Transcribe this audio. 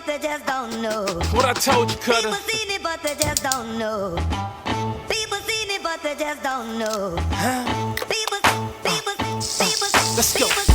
they just don't know. What I told you, Cutter. People seen it, but they just don't know. People seen it, but they just don't know. Huh? People, people, Let's go.